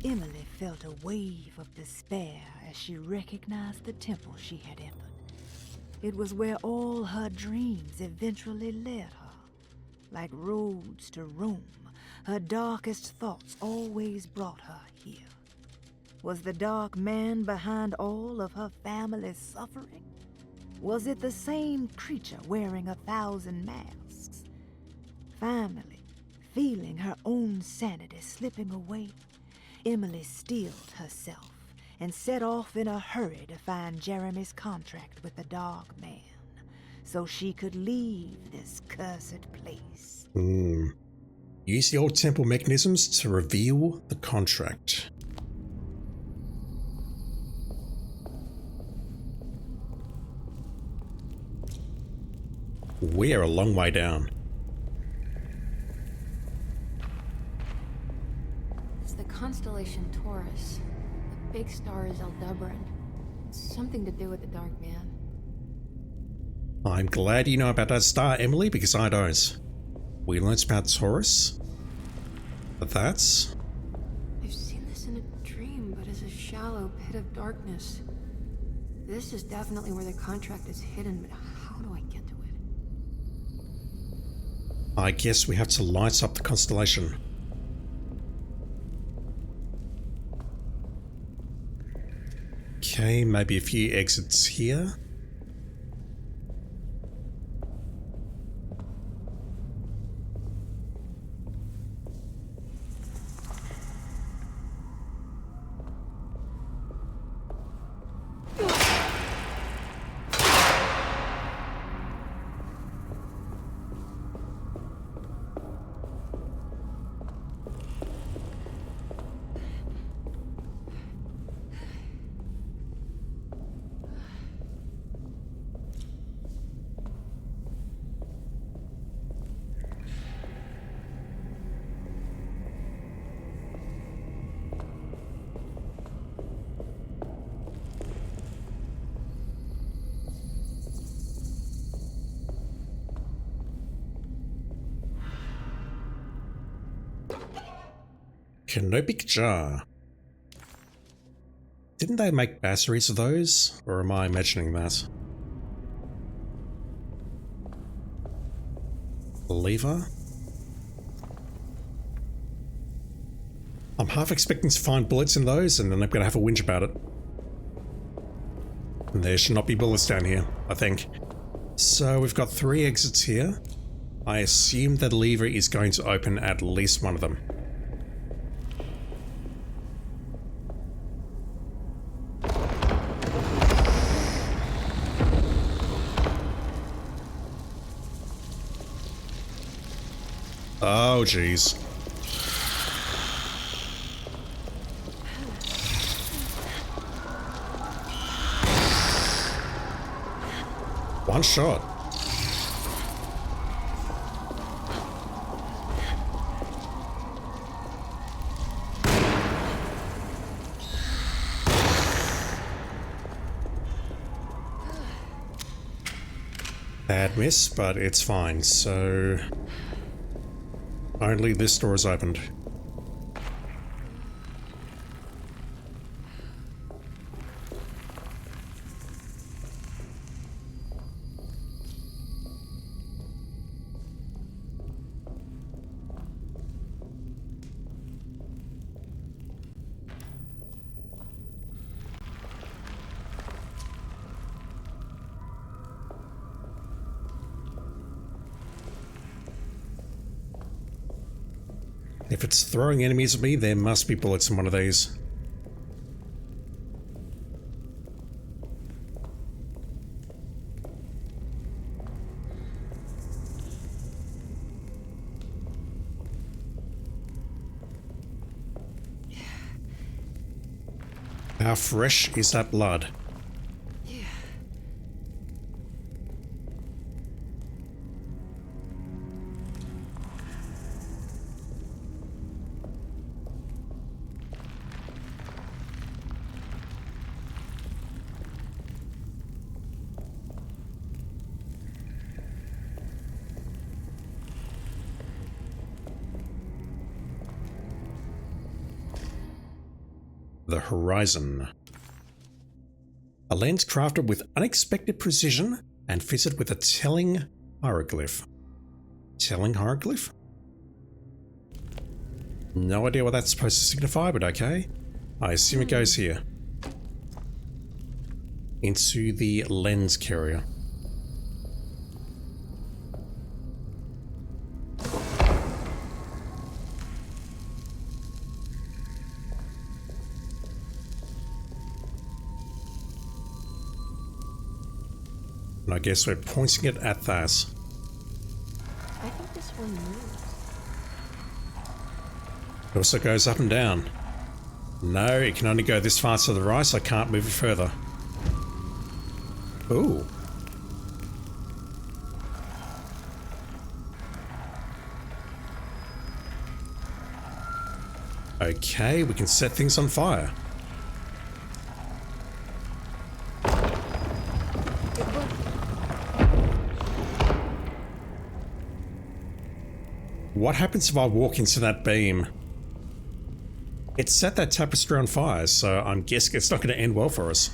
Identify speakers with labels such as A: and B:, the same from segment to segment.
A: Emily felt a wave of despair as she recognized the temple she had entered. It was where all her dreams eventually led her. Like roads to Rome, her darkest thoughts always brought her here. Was the dark man behind all of her family's suffering? Was it the same creature wearing 1,000 masks? Finally, feeling her own sanity slipping away, Emily steeled herself and set off in a hurry to find Jeremy's contract with the Dark Man, so she could leave this cursed place.
B: Use the old temple mechanisms to reveal the contract. We're a long way down.
C: It's the constellation Taurus. The big star is Aldebaran. It's something to do with the Dark Man.
B: I'm glad you know about that star, Emily, because I don't. We learnt about Taurus. But that's...
C: I've seen this in a dream, but as a shallow pit of darkness. This is definitely where the contract is hidden, but how do I get to it?
B: I guess we have to light up the constellation. Okay, maybe a few exits here. Canopic jar. Didn't they make batteries of those? Or am I imagining that? Lever. I'm half expecting to find bullets in those, and then I'm gonna have a whinge about it. And there should not be bullets down here, I think. So we've got 3 exits here. I assume that lever is going to open at least one of them. Oh, jeez. One shot. Bad miss, but it's fine, so... Only this door is opened. If it's throwing enemies at me, there must be bullets in one of these. How fresh is that blood? The horizon. A lens crafted with unexpected precision and fitted with a telling hieroglyph. Telling hieroglyph? No idea what that's supposed to signify, but okay. I assume it goes here. Into the lens carrier. And I guess we're pointing it at that.
C: I think this one moves.
B: It also goes up and down. No, it can only go this far to the right, so I can't move it further. Ooh. Okay, we can set things on fire. What happens if I walk into that beam? It set that tapestry on fire, so I'm guessing it's not going to end well for us.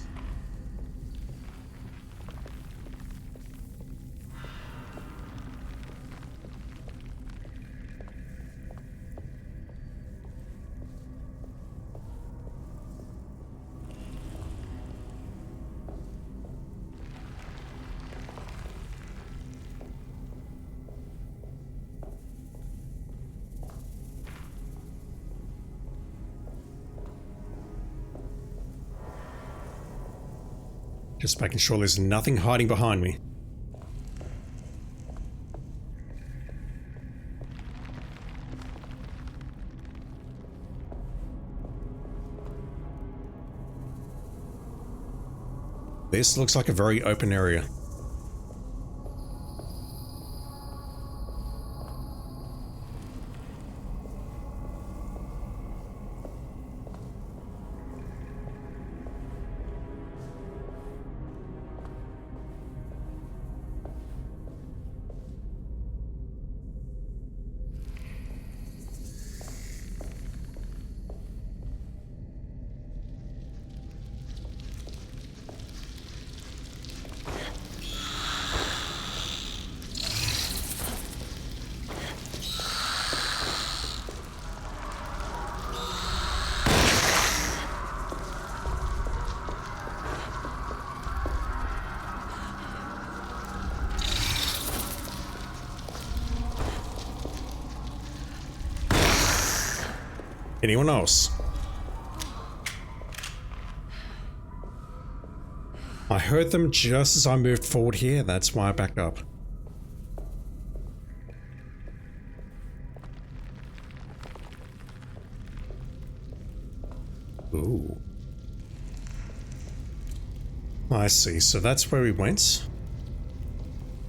B: Just making sure there's nothing hiding behind me. This looks like a very open area. Anyone else? I heard them just as I moved forward here, that's why I backed up. Ooh. I see, so that's where we went.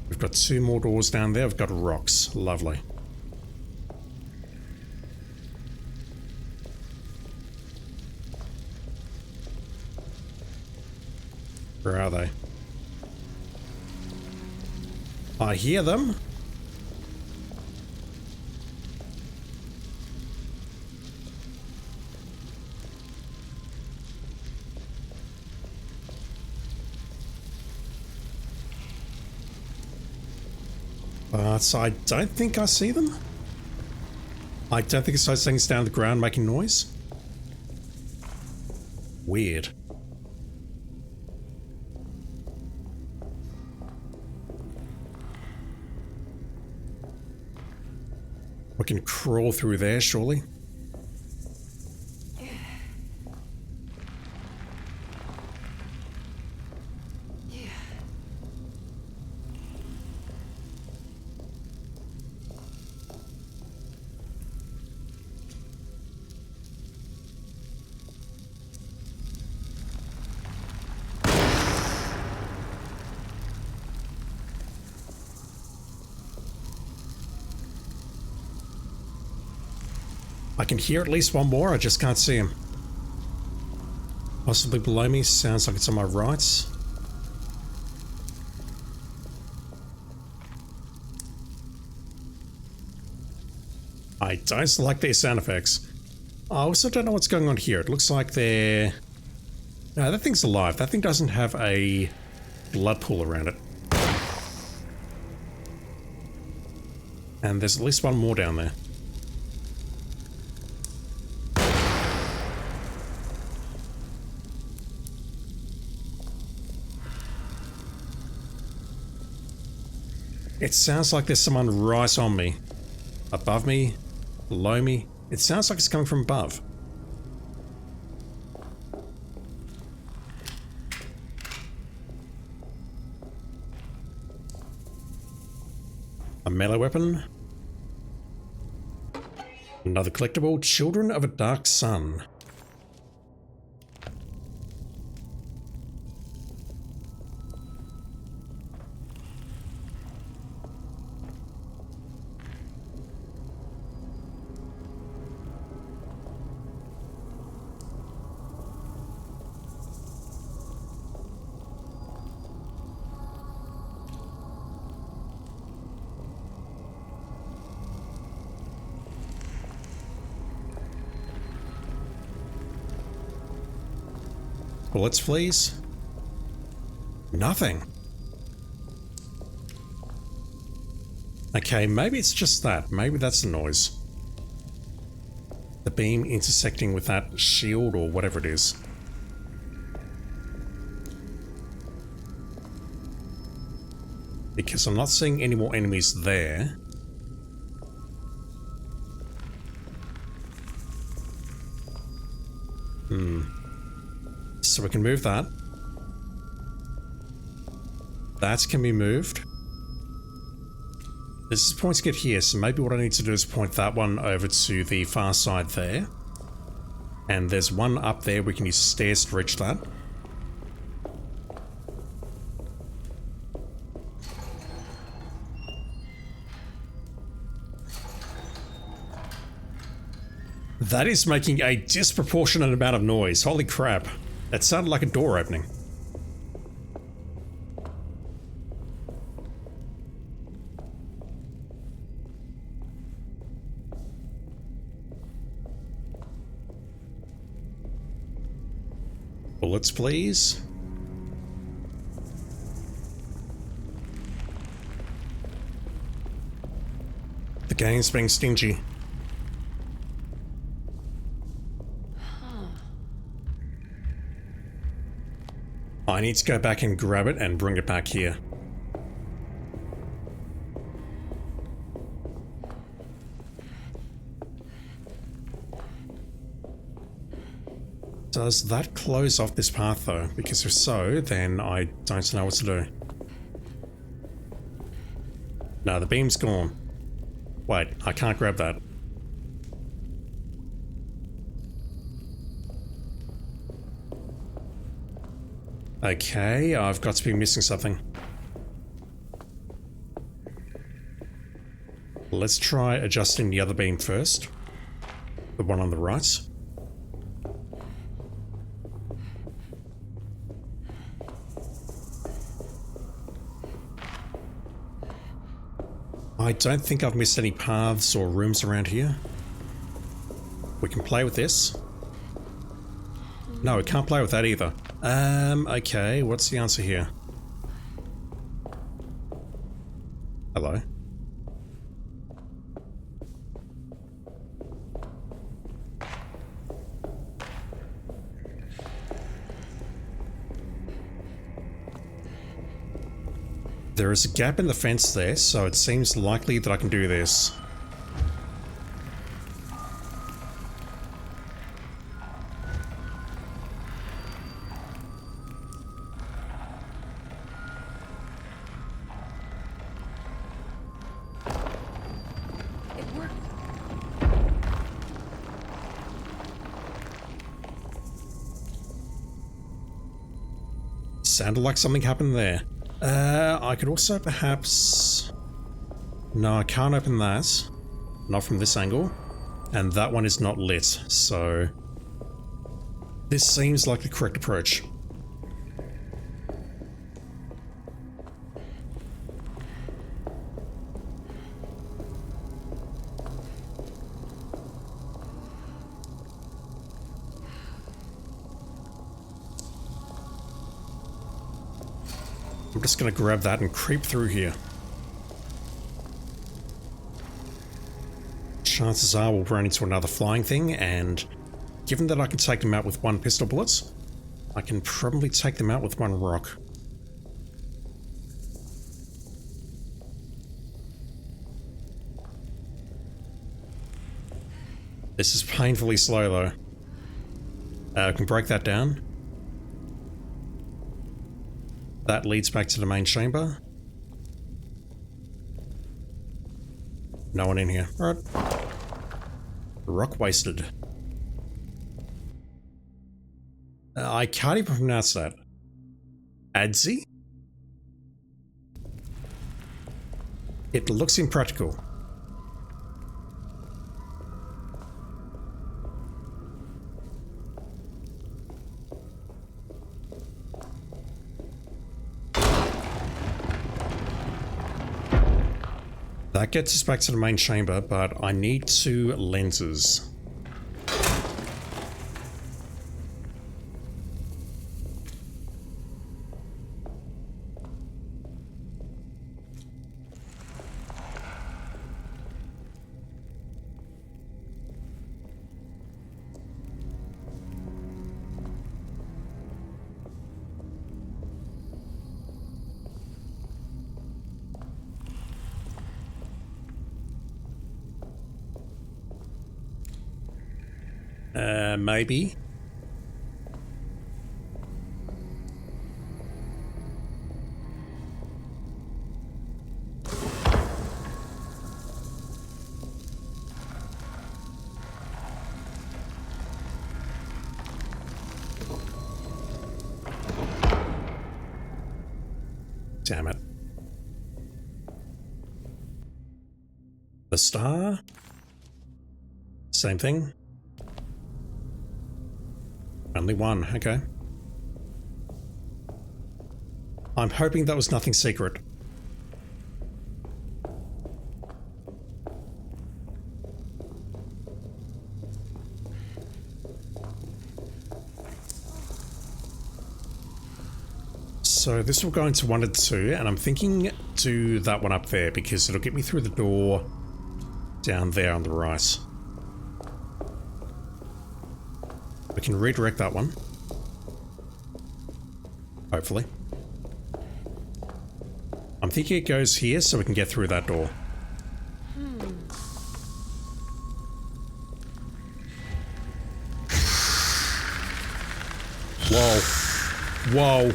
B: We've got 2 more doors down there, we've got rocks, lovely. Where are they? I hear them. But I don't think I see them. I don't think it's those things down the ground making noise. Weird. We can crawl through there, surely. I can hear at least one more, I just can't see him. Possibly below me, sounds like it's on my right. I don't like these sound effects. I also don't know what's going on here. It looks like they're... No, that thing's alive. That thing doesn't have a blood pool around it. And there's at least one more down there. It sounds like there's someone right on me. Above me, below me. It sounds like it's coming from above. A melee weapon. Another collectible, Children of a Dark Sun. Bullets, please. Nothing. Okay, maybe it's just that. Maybe that's the noise. The beam intersecting with that shield or whatever it is. Because I'm not seeing any more enemies there. So we can move that. That can be moved. This is a point to get here, so maybe what I need to do is point that one over to the far side there. And there's one up there, we can use stairs to reach that. That is making a disproportionate amount of noise, holy crap. That sounded like a door opening. Bullets, please. The game's being stingy. I need to go back and grab it and bring it back here. Does that close off this path though? Because if so, then I don't know what to do. No, the beam's gone. Wait, I can't grab that. Okay, I've got to be missing something. Let's try adjusting the other beam first. The one on the right. I don't think I've missed any paths or rooms around here. We can play with this. No, we can't play with that either. Okay, what's the answer here? Hello? There is a gap in the fence there, so it seems likely that I can do this. Sounded like something happened there. I could also perhaps... No, I can't open that. Not from this angle. And that one is not lit, so... This seems like the correct approach. I'm just going to grab that and creep through here. Chances are we'll run into another flying thing, and given that I can take them out with one pistol bullet, I can probably take them out with one rock. This is painfully slow though. I can break that down. That leads back to the main chamber. No one in here. Alright. Rock wasted. I can't even pronounce that. Adzi? It looks impractical. That gets us back to the main chamber, but I need 2 lenses. Maybe. Damn it. The star? Same thing. Only one, okay. I'm hoping that was nothing secret. So this will go into 1 and 2, and I'm thinking do that one up there because it'll get me through the door down there on the right. We can redirect that one. Hopefully. I'm thinking it goes here so we can get through that door. Whoa. Whoa.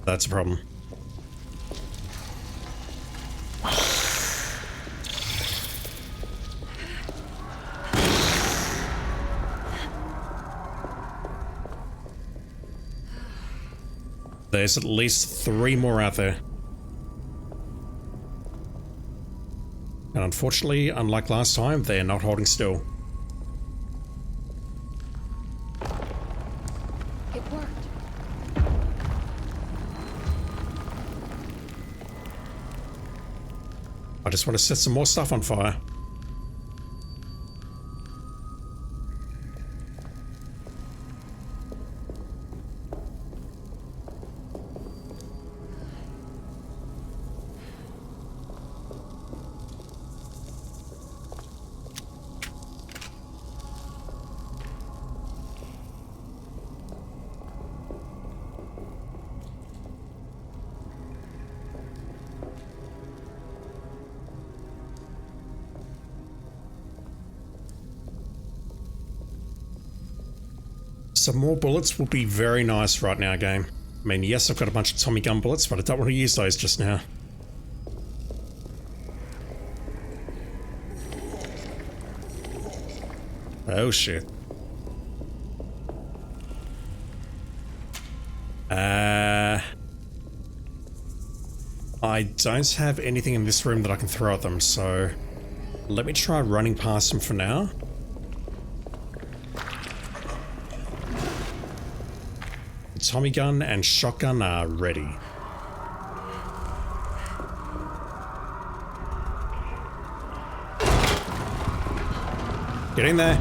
B: That's a problem. There's at least 3 more out there. And unfortunately, unlike last time, they're not holding still.
C: It worked.
B: I just want to set some more stuff on fire. Some more bullets would be very nice right now, game. I mean, yes, I've got a bunch of Tommy gun bullets, but I don't want to use those just now. Oh, shit. I don't have anything in this room that I can throw at them, so let me try running past them for now. Tommy gun and shotgun are ready. Get in there.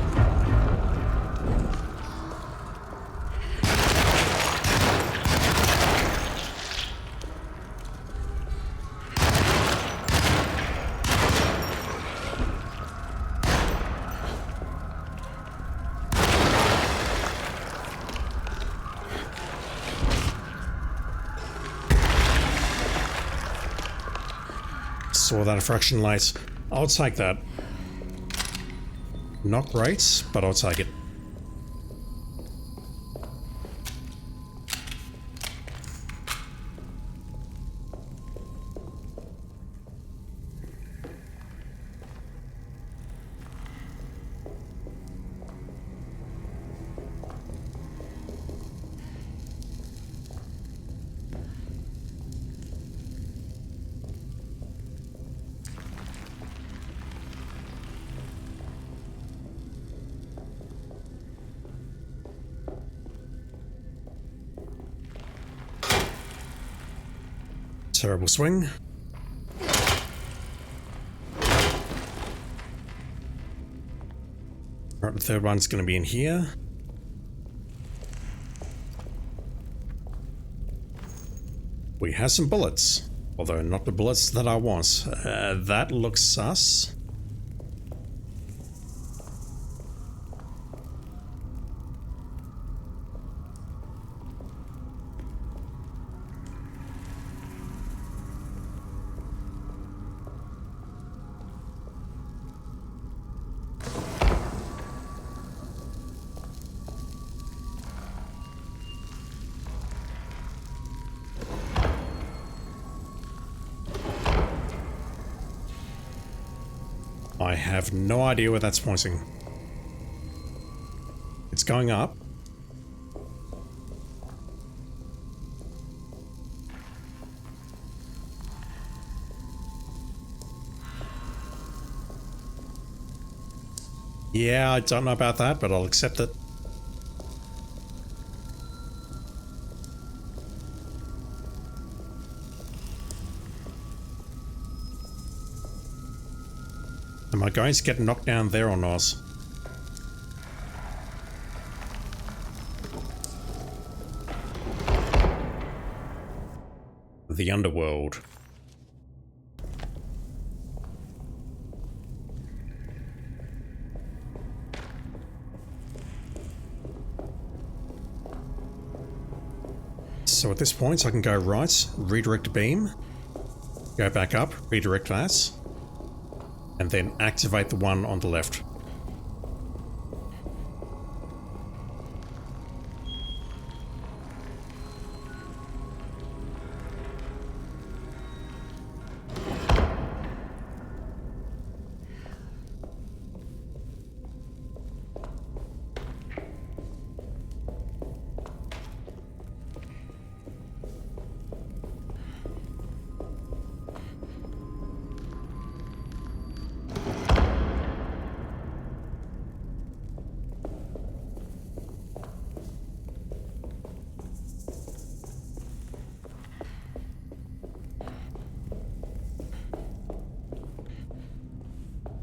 B: saw that a fraction late. I'll take that. Not great, but I'll take it. Terrible swing. Right, the third one's going to be in here. We have some bullets, although not the bullets that I want. That looks sus. I have no idea where that's pointing. It's going up. Yeah, I don't know about that, but I'll accept it. Am I going to get knocked down there or not? The underworld. So at this point I can go right, redirect beam, go back up, redirect that, and then activate the one on the left.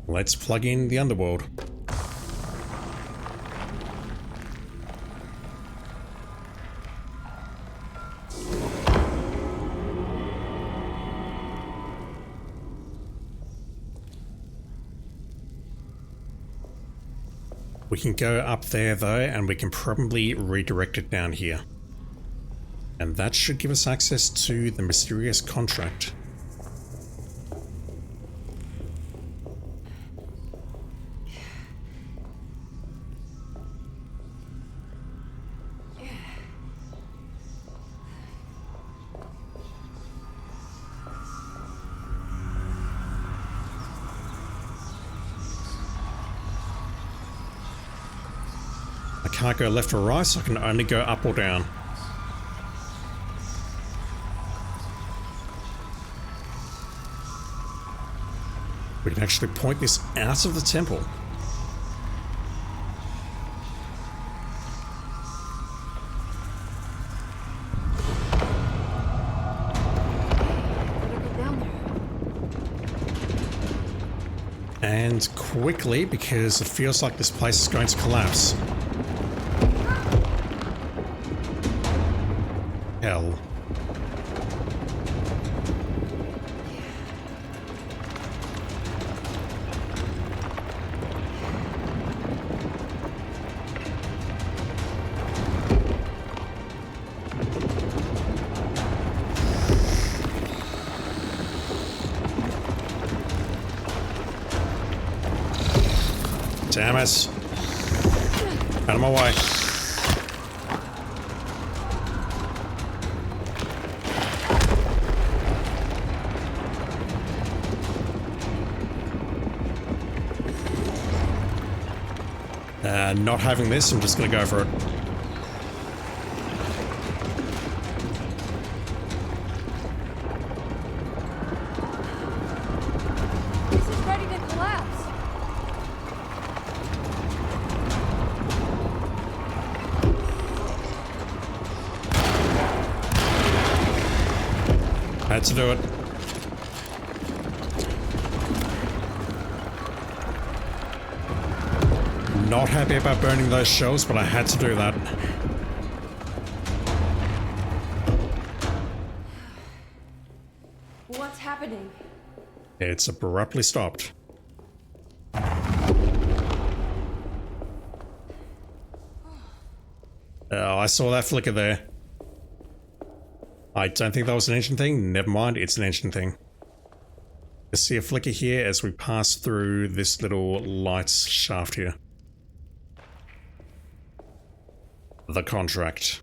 B: Let's plug in the underworld. We can go up there though, and we can probably redirect it down here. And that should give us access to the mysterious contract. I can't go left or right, so I can only go up or down. We can actually point this out of the temple. And quickly, because it feels like this place is going to collapse. Hell. Damn it. Out of my way. Not having this, I'm just gonna go for it.
C: This is ready to collapse.
B: Had to do it. Not happy about burning those shells, but I had to do that.
C: What's happening?
B: It's abruptly stopped. Oh, I saw that flicker there. I don't think that was an engine thing. Never mind, it's an engine thing. I see a flicker here as we pass through this little light shaft here. The contract.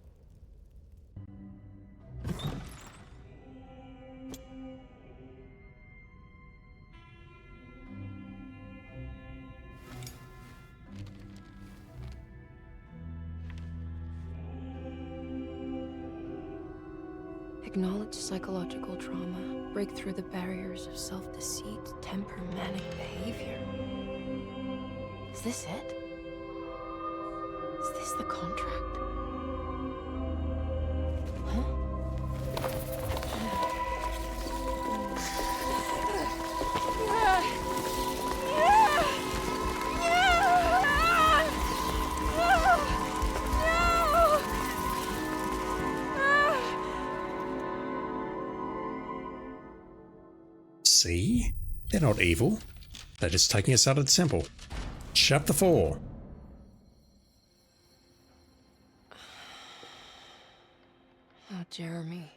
C: Acknowledge psychological trauma. Break through the barriers of self-deceit, temper, manic behavior. Is this it? Is this the contract? Huh?
B: See? They're not evil. They're just taking us out of the temple. Chapter 4.
C: Oh, Jeremy.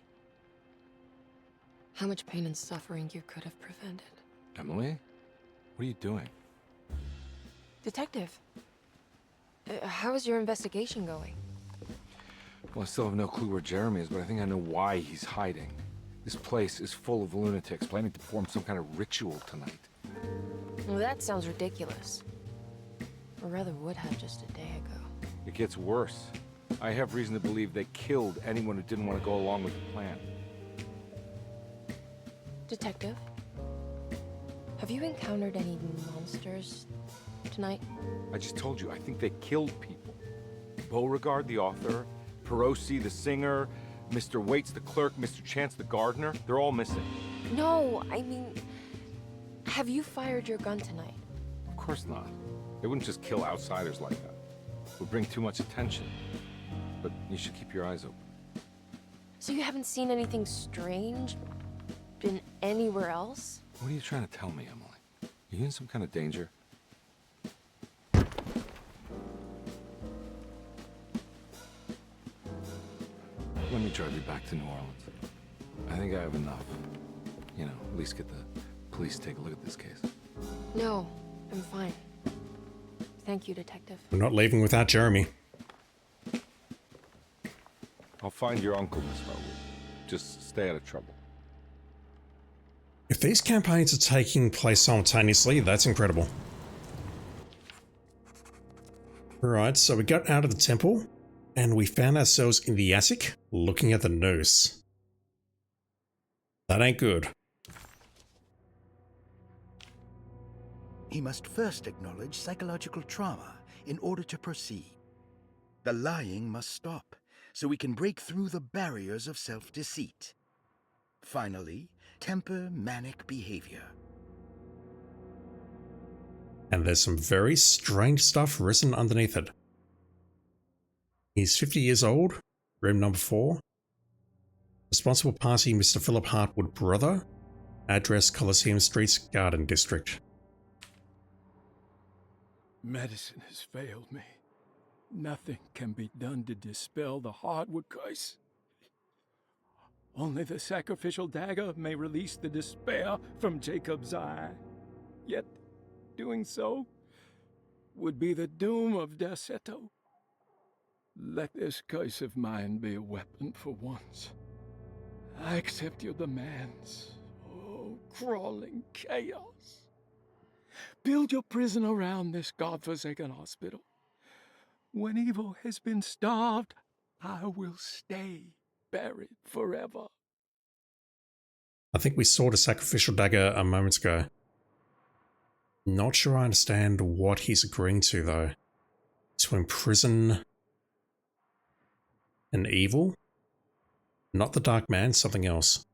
C: How much pain and suffering you could have prevented.
D: Emily? What are you doing?
C: Detective, how is your investigation going?
D: Well, I still have no clue where Jeremy is, but I think I know why he's hiding. This place is full of lunatics planning to perform some kind of ritual tonight.
C: Well, that sounds ridiculous. Or rather would have just a day ago.
D: It gets worse. I have reason to believe they killed anyone who didn't want to go along with the plan.
C: Detective, have you encountered any monsters tonight?
D: I just told you, I think they killed people. Beauregard, the author, Perosi, the singer, Mr. Waits, the clerk, Mr. Chance, the gardener, they're all missing.
C: No, I mean, have you fired your gun tonight?
D: Of course not. They wouldn't just kill outsiders like that. It would bring too much attention. But you should keep your eyes open.
C: So you haven't seen anything strange? Been anywhere else?
D: What are you trying to tell me, Emily? You in some kind of danger? Let me drive you back to New Orleans. I think I have enough. You know, at least get the police to take a look at this case.
C: No, I'm fine. Thank you, Detective.
B: We're not leaving without Jeremy.
D: I'll find your uncle, Miss Raoul. Just stay out of trouble.
B: If these campaigns are taking place simultaneously, that's incredible. Alright, so we got out of the temple, and we found ourselves in the attic, looking at the noose. That ain't good.
E: He must first acknowledge psychological trauma in order to proceed. The lying must stop, so we can break through the barriers of self-deceit. Finally, temper manic behavior.
B: And there's some very strange stuff written underneath it. He's 50 years old, room number 4. Responsible party, Mr. Philip Hartwood, brother. Address, Coliseum Streets, Garden District.
F: Medicine has failed me. Nothing can be done to dispel the Hardwood curse. Only the sacrificial dagger may release the despair from Jacob's eye. Yet, doing so would be the doom of Derceto. Let this curse of mine be a weapon for once. I accept your demands. Oh, crawling chaos. Build your prison around this godforsaken hospital. When evil has been starved, I will stay buried forever.
B: I think we saw the sacrificial dagger a moment ago. Not sure I understand what he's agreeing to, though. To imprison an evil? Not the Dark Man, something else.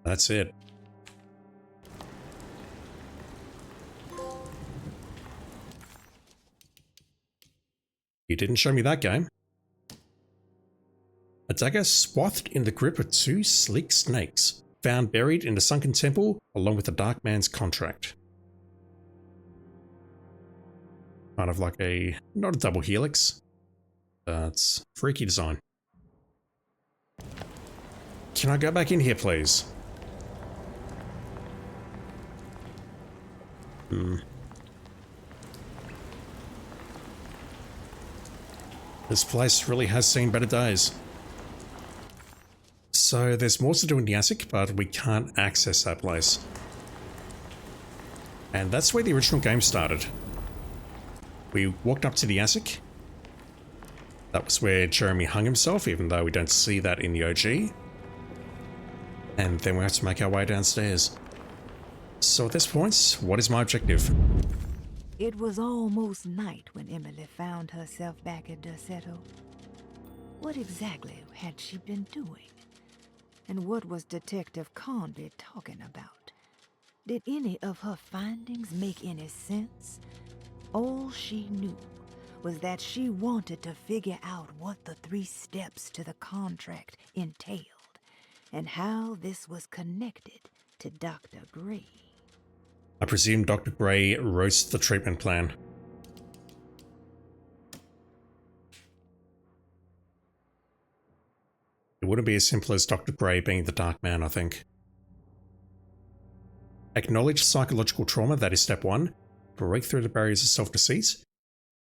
B: That's it. You didn't show me that game. A dagger swathed in the grip of two sleek snakes, found buried in the sunken temple along with the Dark Man's contract. Kind of like a, not a double helix, but freaky design. Can I go back in here, please? This place really has seen better days. So there's more to do in the attic, but we can't access that place. And that's where the original game started. We walked up to the attic. That was where Jeremy hung himself, even though we don't see that in the OG. And then we have to make our way downstairs. So at this point, what is my objective?
A: It was almost night when Emily found herself back at Derceto. What exactly had she been doing? And what was Detective Conby talking about? Did any of her findings make any sense? All she knew was that she wanted to figure out what the 3 steps to the contract entailed, and how this was connected to Dr. Gray.
B: I presume Dr. Gray wrote the treatment plan. It wouldn't be as simple as Dr. Gray being the Dark Man, I think. Acknowledge psychological trauma, that is step 1. Break through the barriers of self-deceit,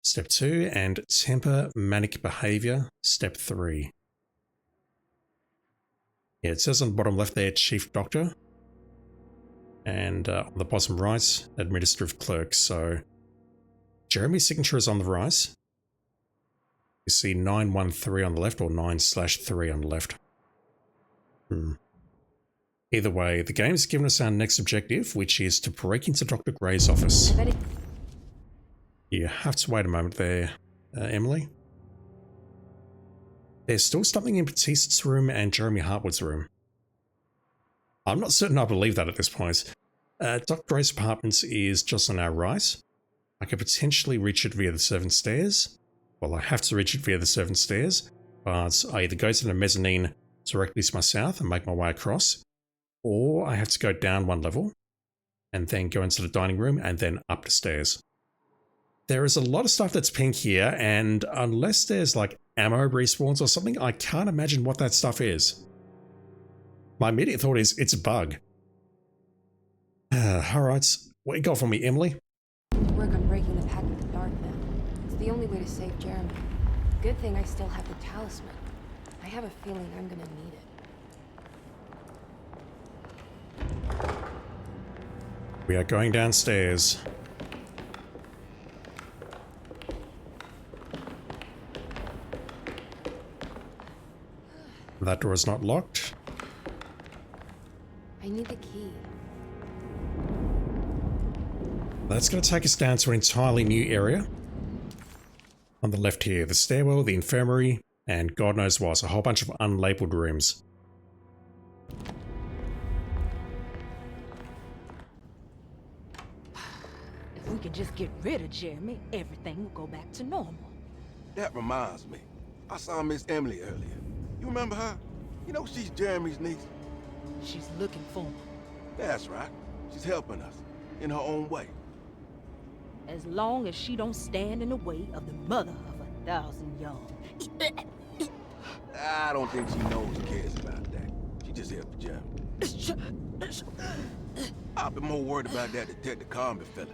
B: step 2. And temper manic behavior, step 3. Yeah, it says on the bottom left there, Chief Doctor. And on the bottom right, Administrative Clerk. So Jeremy's signature is on the right. You see 913 on the left, or 9/3 on the left. Either way, the game's given us our next objective, which is to break into Dr. Gray's office. You have to wait a moment there, Emily. There's still something in Batista's room and Jeremy Hartwood's room. I'm not certain I believe that at this point. Dr. Gray's apartment is just on our right. I could potentially reach it via the 7 stairs. Well, I have to reach it via the 7 stairs, but I either go to the mezzanine directly to my south and make my way across, or I have to go down 1 level and then go into the dining room and then up the stairs. There is a lot of stuff that's pink here, and unless there's like ammo respawns or something, I can't imagine what that stuff is. My immediate thought is it's a bug. Alright, what you got for me, Emily?
C: Work on breaking the pact with the Dark Man. It's the only way to save Jeremy. Good thing I still have the talisman. I have a feeling I'm gonna need it.
B: We are going downstairs. That door is not locked.
C: I need the key.
B: That's going to take us down to an entirely new area. On the left here, the stairwell, the infirmary, and God knows what, a whole bunch of unlabeled rooms.
G: If we could just get rid of Jeremy, everything will go back to normal.
H: That reminds me. I saw Miss Emily earlier. You remember her? You know she's Jeremy's niece.
G: She's looking for him.
H: That's right. She's helping us in her own way.
G: As long as she don't stand in the way of the mother of 1,000 young.
H: I don't think she knows or cares about that. She just here for Jeremy. I've been more worried about that Detective Conby fella.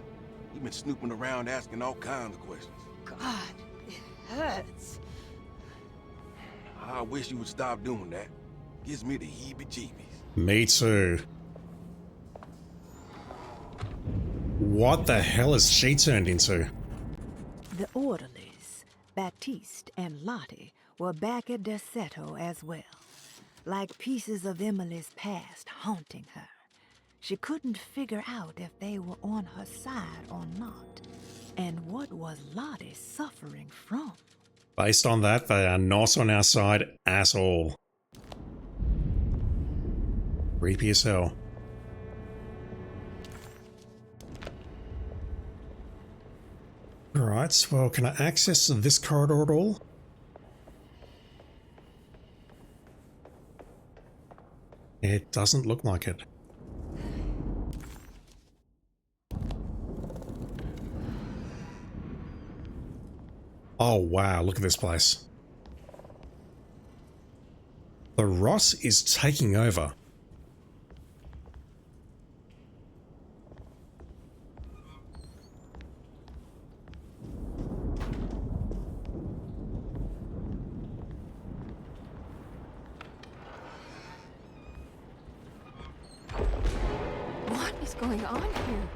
H: He been snooping around asking all kinds of questions.
C: God, it hurts.
H: I wish you would stop doing that. Gives me the heebie-jeebies.
B: Me too. What the hell has she turned into?
A: The orderlies, Baptiste and Lottie, were back at Derceto as well, like pieces of Emily's past haunting her. She couldn't figure out if they were on her side or not. And what was Lottie suffering from?
B: Based on that, they are not on our side at all. Creepy as hell. Alright, well, can I access this corridor at all? It doesn't look like it. Oh wow, look at this place. The Ross is taking over.
C: What is going on here?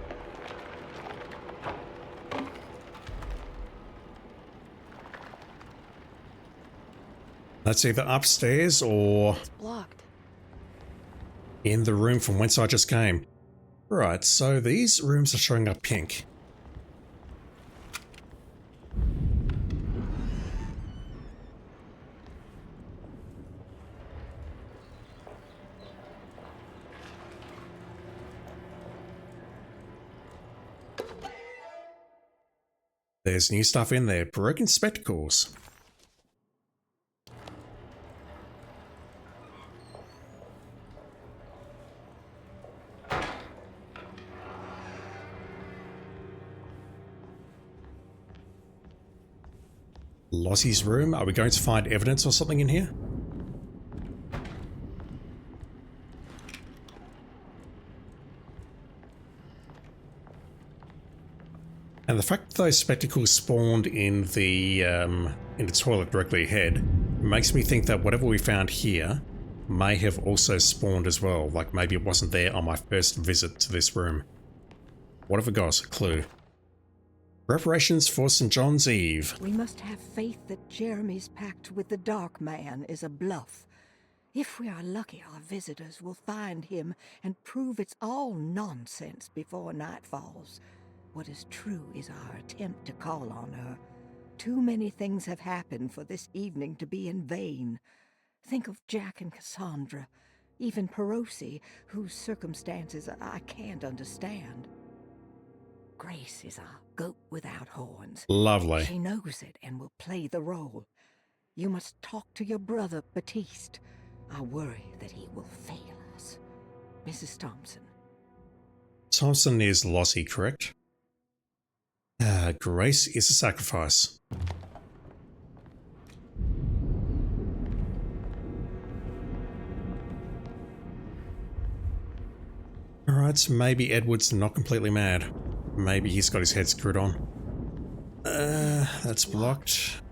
B: That's either upstairs or
C: It's blocked.
B: in the room from whence I just came. Right, so these rooms are showing up pink. There's new stuff in there. Broken spectacles. Lottie's room. Are we going to find evidence or something in here? And the fact that those spectacles spawned in the toilet directly ahead makes me think that whatever we found here may have also spawned as well. Like maybe it wasn't there on my first visit to this room. What have we got? A clue. Preparations for St. John's Eve.
I: We must have faith that Jeremy's pact with the Dark Man is a bluff. If we are lucky, our visitors will find him and prove it's all nonsense before night falls. What is true is our attempt to call on her. Too many things have happened for this evening to be in vain. Think of Jack and Cassandra, even Perosi, whose circumstances I can't understand. Grace is our goat without horns.
B: Lovely.
I: She knows it and will play the role. You must talk to your brother, Baptiste. I worry that he will fail us. Mrs. Thompson.
B: Thompson is Lottie, correct? Grace is a sacrifice. Alright, maybe Edward's not completely mad. Maybe he's got his head screwed on. That's blocked.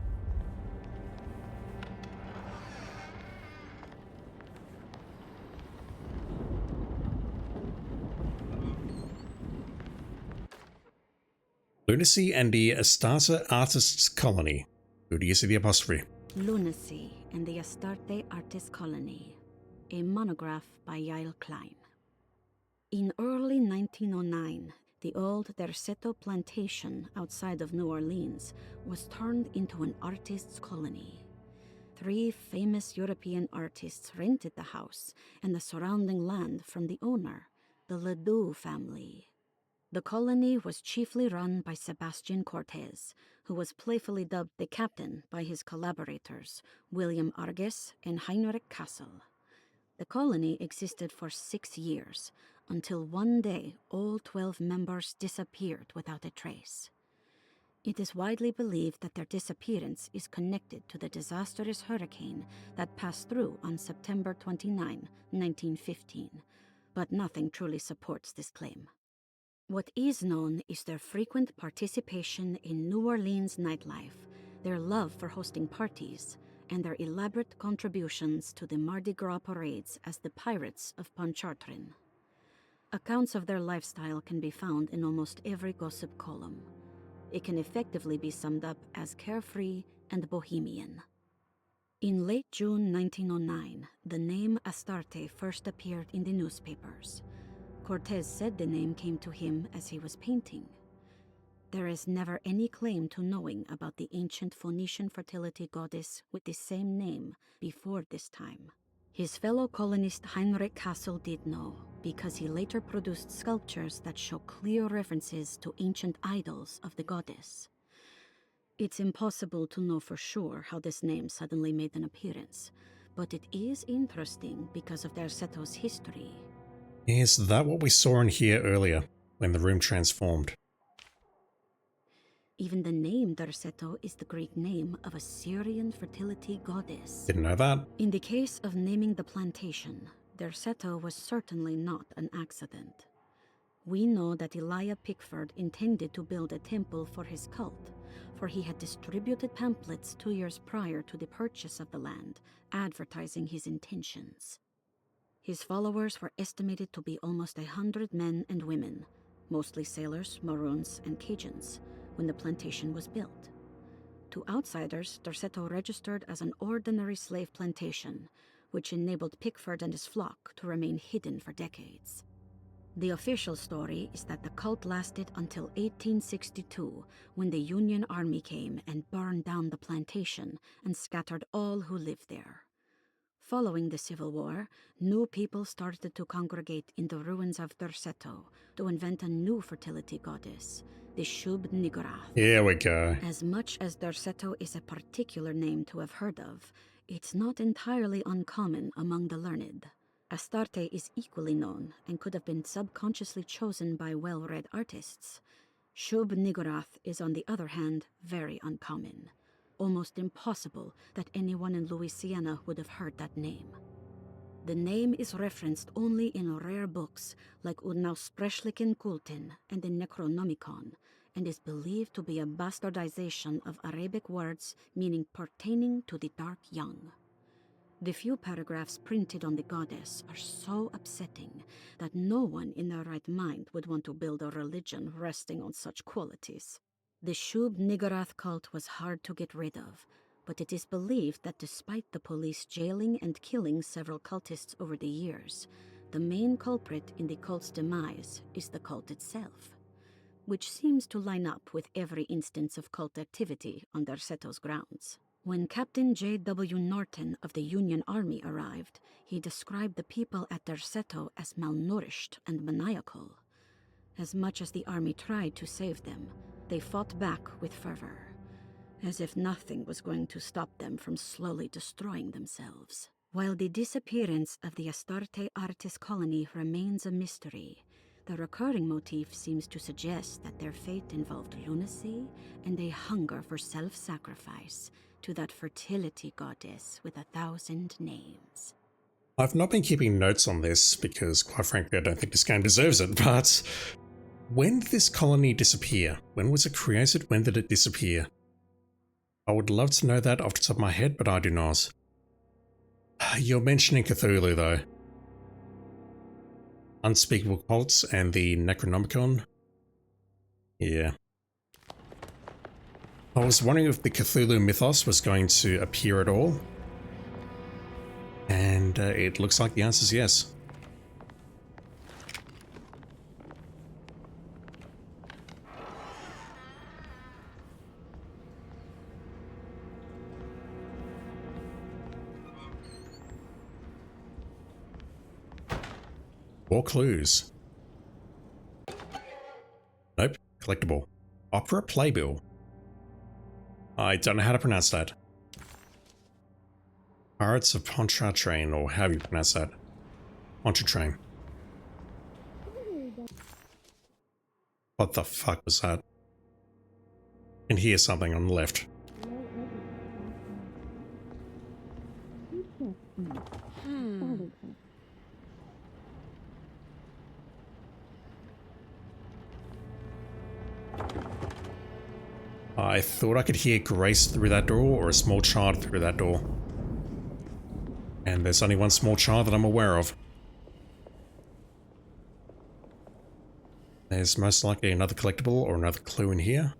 B: Lunacy and the Astarte Artists Colony. Who do you see the apostrophe?
J: Lunacy and the Astarte Artist Colony, a monograph by Yael Klein. In early 1909, the old Derceto plantation outside of New Orleans was turned into an artists' colony. 3 famous European artists rented the house and the surrounding land from the owner, the Ledoux family. The colony was chiefly run by Sebastian Cortez, who was playfully dubbed the captain by his collaborators, William Arges and Heinrich Kassel. The colony existed for 6 years, until one day all 12 members disappeared without a trace. It is widely believed that their disappearance is connected to the disastrous hurricane that passed through on September 29, 1915, but nothing truly supports this claim. What is known is their frequent participation in New Orleans nightlife, their love for hosting parties, and their elaborate contributions to the Mardi Gras parades as the Pirates of Pontchartrain. Accounts of their lifestyle can be found in almost every gossip column. It can effectively be summed up as carefree and bohemian. In late June 1909, the name Astarte first appeared in the newspapers. Cortez said the name came to him as he was painting. There is never any claim to knowing about the ancient Phoenician fertility goddess with the same name before this time. His fellow colonist Heinrich Kassel did know, because he later produced sculptures that show clear references to ancient idols of the goddess. It's impossible to know for sure how this name suddenly made an appearance, but it is interesting because of Derceto's history.
B: Is that what we saw in here earlier, when the room transformed?
J: Even the name Derceto is the Greek name of a Syrian fertility goddess.
B: Didn't know that.
J: In the case of naming the plantation, Derceto was certainly not an accident. We know that Elijah Pickford intended to build a temple for his cult, for he had distributed pamphlets 2 years prior to the purchase of the land, advertising his intentions. His followers were estimated to be almost 100 men and women, mostly sailors, Maroons, and Cajuns, when the plantation was built. To outsiders, Derceto registered as an ordinary slave plantation, which enabled Pickford and his flock to remain hidden for decades. The official story is that the cult lasted until 1862, when the Union Army came and burned down the plantation and scattered all who lived there. Following the Civil War, new people started to congregate in the ruins of Derceto to invent a new fertility goddess, the Shub-Niggurath.
B: Here we go.
J: As much as Derceto is a particular name to have heard of, it's not entirely uncommon among the learned. Astarte is equally known and could have been subconsciously chosen by well-read artists. Shub-Niggurath is, on the other hand, very uncommon. Almost impossible that anyone in Louisiana would have heard that name. The name is referenced only in rare books like Unaussprechlichen Kulten and the Necronomicon, and is believed to be a bastardization of Arabic words meaning pertaining to the dark young. The few paragraphs printed on the goddess are so upsetting that no one in their right mind would want to build a religion resting on such qualities. The Shub-Niggurath cult was hard to get rid of, but it is believed that despite the police jailing and killing several cultists over the years, the main culprit in the cult's demise is the cult itself, which seems to line up with every instance of cult activity on Derceto's grounds. When Captain J.W. Norton of the Union Army arrived, he described the people at Derceto as malnourished and maniacal. As much as the army tried to save them, they fought back with fervor, as if nothing was going to stop them from slowly destroying themselves. While the disappearance of the Astarte artist colony remains a mystery, the recurring motif seems to suggest that their fate involved lunacy and a hunger for self-sacrifice to that fertility goddess with 1,000 names.
B: I've not been keeping notes on this because, quite frankly, I don't think this game deserves it, but when did this colony disappear? When was it created? When did it disappear? I would love to know that off the top of my head, but I do not. You're mentioning Cthulhu, though. Unspeakable Cults and the Necronomicon. Yeah. I was wondering if the Cthulhu mythos was going to appear at all. And it looks like the answer is yes. More clues. Nope. Collectible. Opera playbill. I don't know how to pronounce that. Pirates of Pontchartrain, or how you pronounce that. Pontchartrain. What the fuck was that? I can hear something on the left. I thought I could hear Grace through that door or a small child through that door. And there's only one small child that I'm aware of. There's most likely another collectible or another clue in here.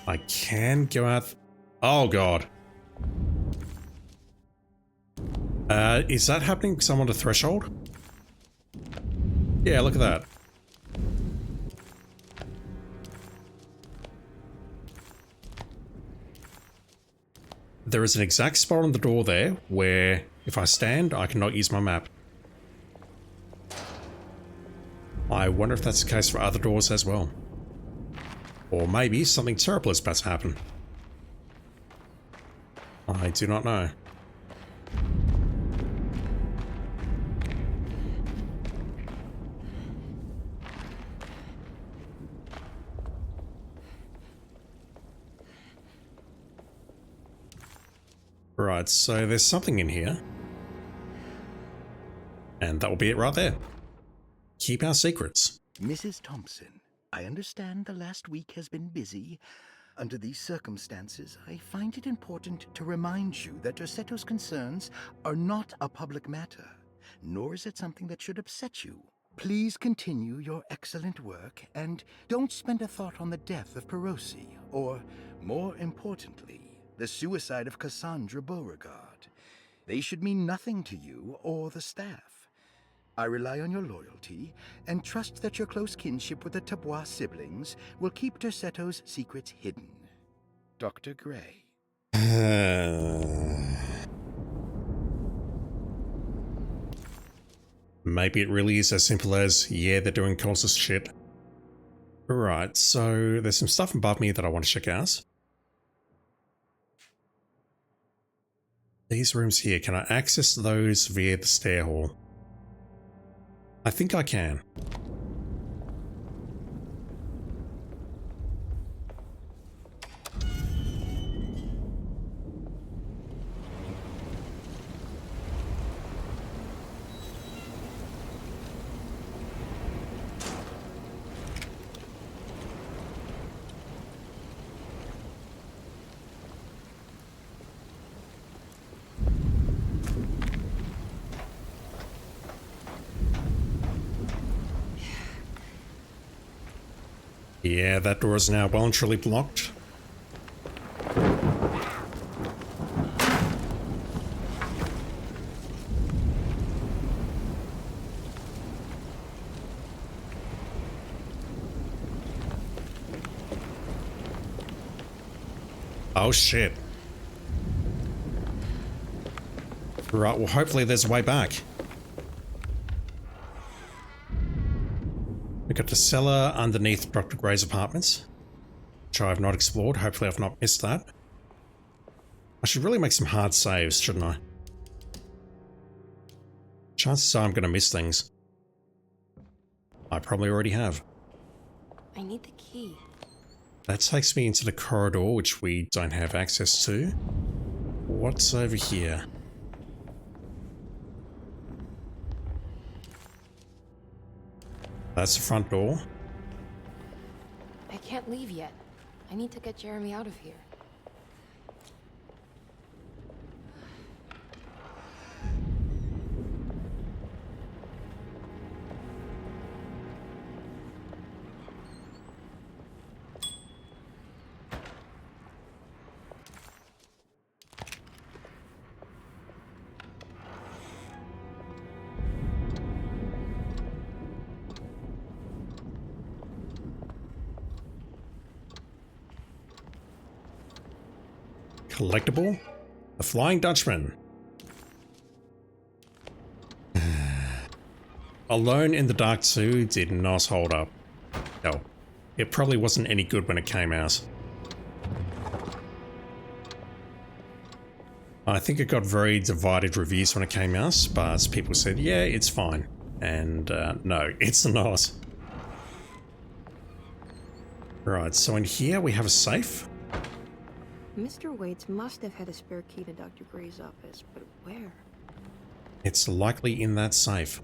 B: I can go out. Oh god. Is that happening because I'm on the threshold? Yeah, look at that. There is an exact spot on the door there where if I stand, I cannot use my map. I wonder if that's the case for other doors as well. Or maybe something terrible is about to happen. I do not know. Right, so there's something in here. And that will be it right there. Keep our secrets.
E: Mrs. Thompson, I understand the last week has been busy. Under these circumstances, I find it important to remind you that Derceto's concerns are not a public matter, nor is it something that should upset you. Please continue your excellent work, and don't spend a thought on the death of Perosi, or, more importantly, the suicide of Cassandra Beauregard. They should mean nothing to you or the staff. I rely on your loyalty, and trust that your close kinship with the Tabois siblings will keep Derceto's secrets hidden. Dr. Gray.
B: Maybe it really is as simple as, yeah, they're doing cultist shit. Right, so there's some stuff above me that I want to check out. These rooms here, can I access those via the stair hall? I think I can. Yeah, that door is now well and truly blocked. Oh shit. Right, well hopefully there's a way back. We got the cellar underneath Dr. Gray's apartments, which I have not explored. Hopefully I've not missed that. I should really make some hard saves, shouldn't I? Chances are I'm going to miss things. I probably already have.
C: I need the key.
B: That takes me into the corridor, which we don't have access to. What's over here? That's the front door.
C: I can't leave yet. I need to get Jeremy out of here.
B: Collectible? The Flying Dutchman. Alone in the Dark 2 did not hold up. No, it probably wasn't any good when it came out. I think it got very divided reviews when it came out, but people said, yeah, it's fine. And no, it's not. Right, so in here we have a safe.
C: Mr. Waits must have had a spare key to Dr. Gray's office, but where?
B: It's likely in that safe.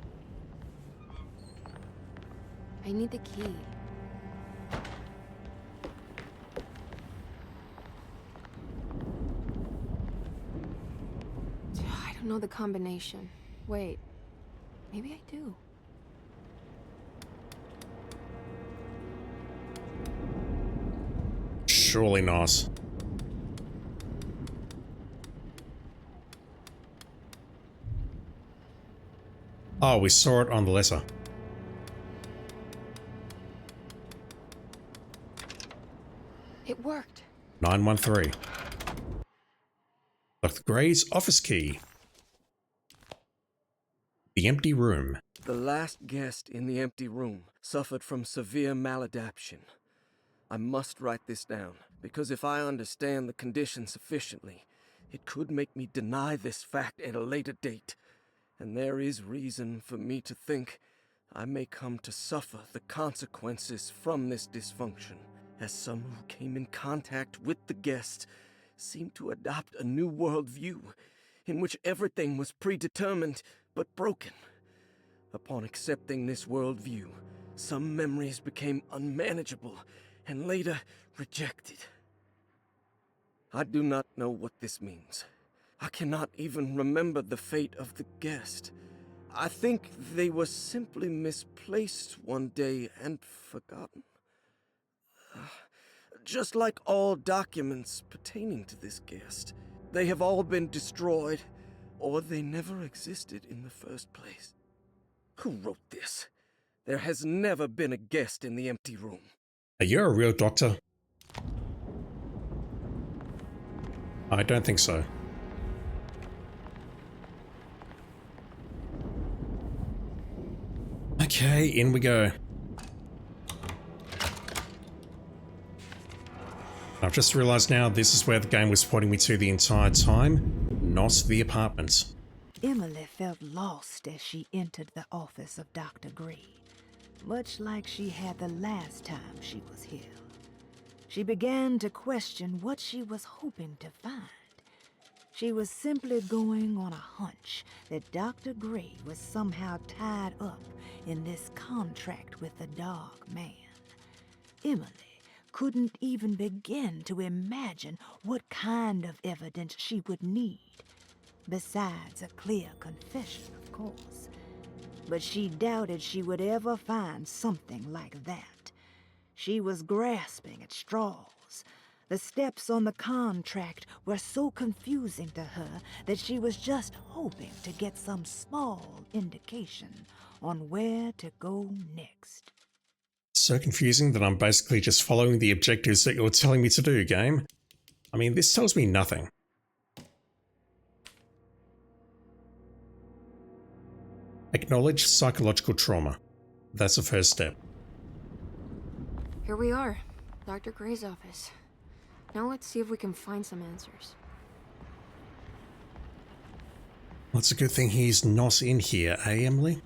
C: I need the key. I don't know the combination. Wait, maybe I do.
B: Surely not. Oh, we saw it on the letter.
C: It worked.
B: 913. Dr. Gray's office key. The empty room.
K: The last guest in the empty room suffered from severe maladaptation. I must write this down, because if I understand the condition sufficiently, it could make me deny this fact at a later date. And there is reason for me to think I may come to suffer the consequences from this dysfunction, as some who came in contact with the guest seemed to adopt a new worldview in which everything was predetermined but broken. Upon accepting this worldview, some memories became unmanageable and later rejected. I do not know what this means. I cannot even remember the fate of the guest. I think they were simply misplaced one day and forgotten. Just like all documents pertaining to this guest, they have all been destroyed, or they never existed in the first place. Who wrote this? There has never been a guest in the empty room.
B: You're a real doctor? I don't think so. Okay, in we go. I've just realized now this is where the game was pointing me to the entire time, not the apartment.
A: Emily felt lost as she entered the office of Dr. Gray, much like she had the last time she was here. She began to question what she was hoping to find. She was simply going on a hunch that Dr. Gray was somehow tied up in this contract with the Dark Man. Emily couldn't even begin to imagine what kind of evidence she would need, besides a clear confession, of course. But she doubted she would ever find something like that. She was grasping at straws. The steps on the contract were so confusing to her that she was just hoping to get some small indication on where to go next.
B: So confusing that I'm basically just following the objectives that you're telling me to do, game. I mean, this tells me nothing. Acknowledge psychological trauma. That's the first step.
C: Here we are, Dr. Gray's office. Now let's see if we can find some answers.
B: Well, it's a good thing he's not in here, eh, Emily?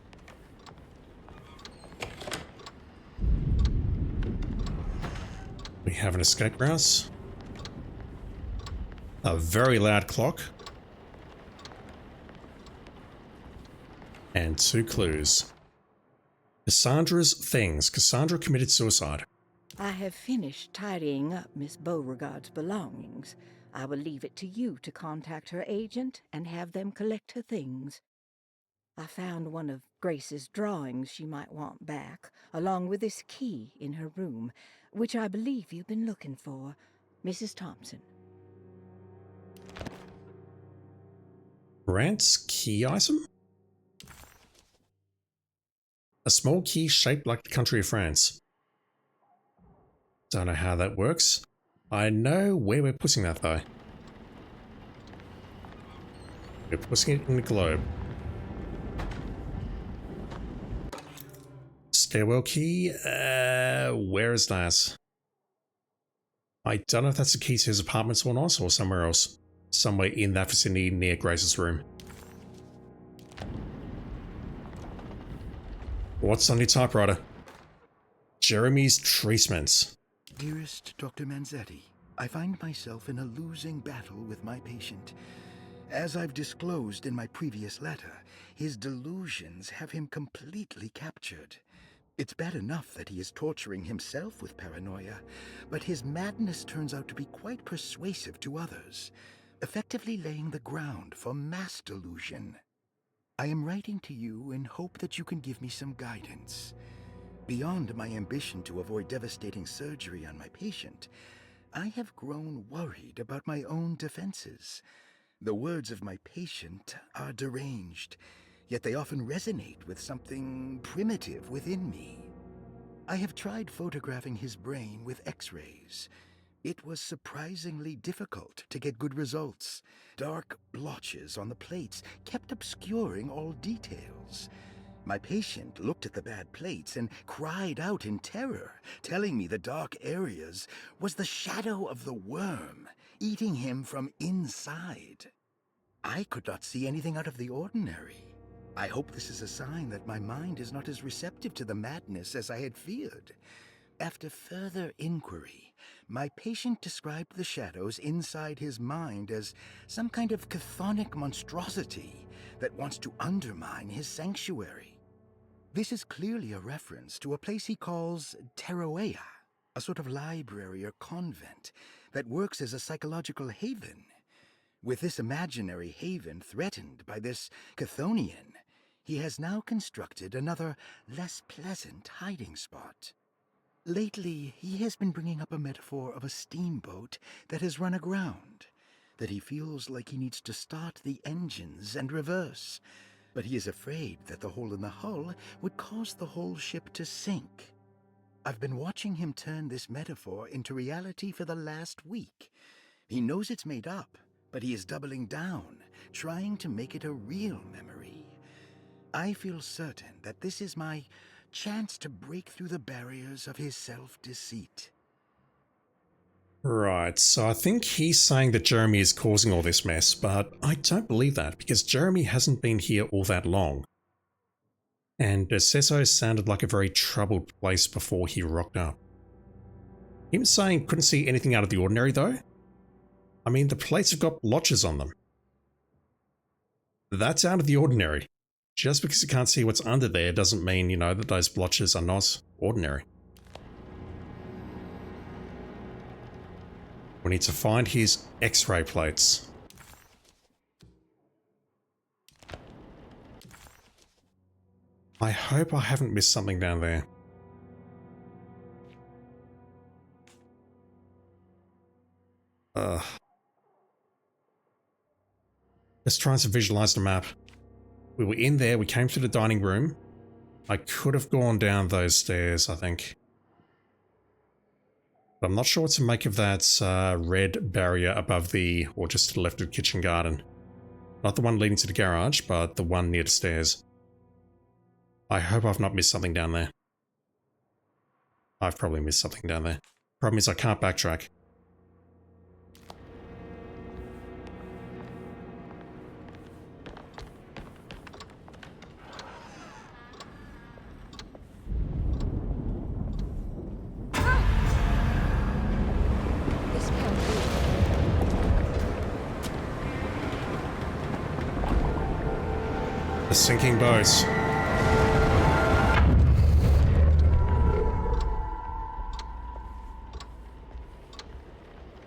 B: We have an escape route. A very loud clock. And 2 clues. Cassandra's things. Cassandra committed suicide.
I: I have finished tidying up Miss Beauregard's belongings. I will leave it to you to contact her agent and have them collect her things. I found one of Grace's drawings she might want back, along with this key in her room, which I believe you've been looking for, Mrs. Thompson.
B: Grant's key item? A small key shaped like the country of France. Don't know how that works. I know where we're putting that though. We're putting it in the globe. Stairwell key? Where is that? I don't know if that's the key to his apartment or not, or somewhere else. Somewhere in that vicinity near Grace's room. What's on your typewriter? Jeremy's treatment.
E: Dearest Dr. Manzetti, I find myself in a losing battle with my patient. As I've disclosed in my previous letter, his delusions have him completely captured. It's bad enough that he is torturing himself with paranoia, but his madness turns out to be quite persuasive to others, effectively laying the ground for mass delusion. I am writing to you in hope that you can give me some guidance. Beyond my ambition to avoid devastating surgery on my patient, I have grown worried about my own defenses. The words of my patient are deranged, yet they often resonate with something primitive within me. I have tried photographing his brain with X-rays. It was surprisingly difficult to get good results. Dark blotches on the plates kept obscuring all details. My patient looked at the bad plates and cried out in terror, telling me the dark areas was the shadow of the worm, eating him from inside. I could not see anything out of the ordinary. I hope this is a sign that my mind is not as receptive to the madness as I had feared. After further inquiry, my patient described the shadows inside his mind as some kind of chthonic monstrosity that wants to undermine his sanctuary. This is clearly a reference to a place he calls Teroea, a sort of library or convent that works as a psychological haven. With this imaginary haven threatened by this Chthonian, he has now constructed another, less pleasant hiding spot. Lately, he has been bringing up a metaphor of a steamboat that has run aground, that he feels like he needs to start the engines and reverse, but he is afraid that the hole in the hull would cause the whole ship to sink. I've been watching him turn this metaphor into reality for the last week. He knows it's made up, but he is doubling down, trying to make it a real memory. I feel certain that this is my chance to break through the barriers of his self-deceit.
B: Right, so I think he's saying that Jeremy is causing all this mess, but I don't believe that, because Jeremy hasn't been here all that long. And Derceto sounded like a very troubled place before he rocked up. Him saying couldn't see anything out of the ordinary, though? I mean, the plates have got blotches on them. That's out of the ordinary. Just because you can't see what's under there doesn't mean, you know, that those blotches are not ordinary. We need to find his X-ray plates. I hope I haven't missed something down there. Let's try and visualize the map. We were in there, we came through the dining room. I could have gone down those stairs, I think. But I'm not sure what to make of that red barrier above the, or just to the left of the kitchen garden. Not the one leading to the garage, but the one near the stairs. I hope I've not missed something down there. I've probably missed something down there. Problem is I can't backtrack. The sinking boats.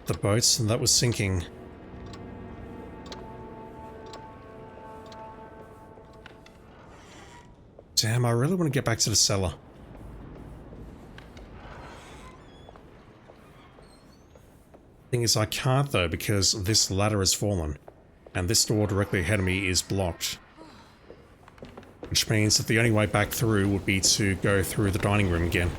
B: The boats that was sinking. Damn, I really want to get back to the cellar. Thing is, I can't though, because this ladder has fallen. And this door directly ahead of me is blocked. Which means that the only way back through would be to go through the dining room again.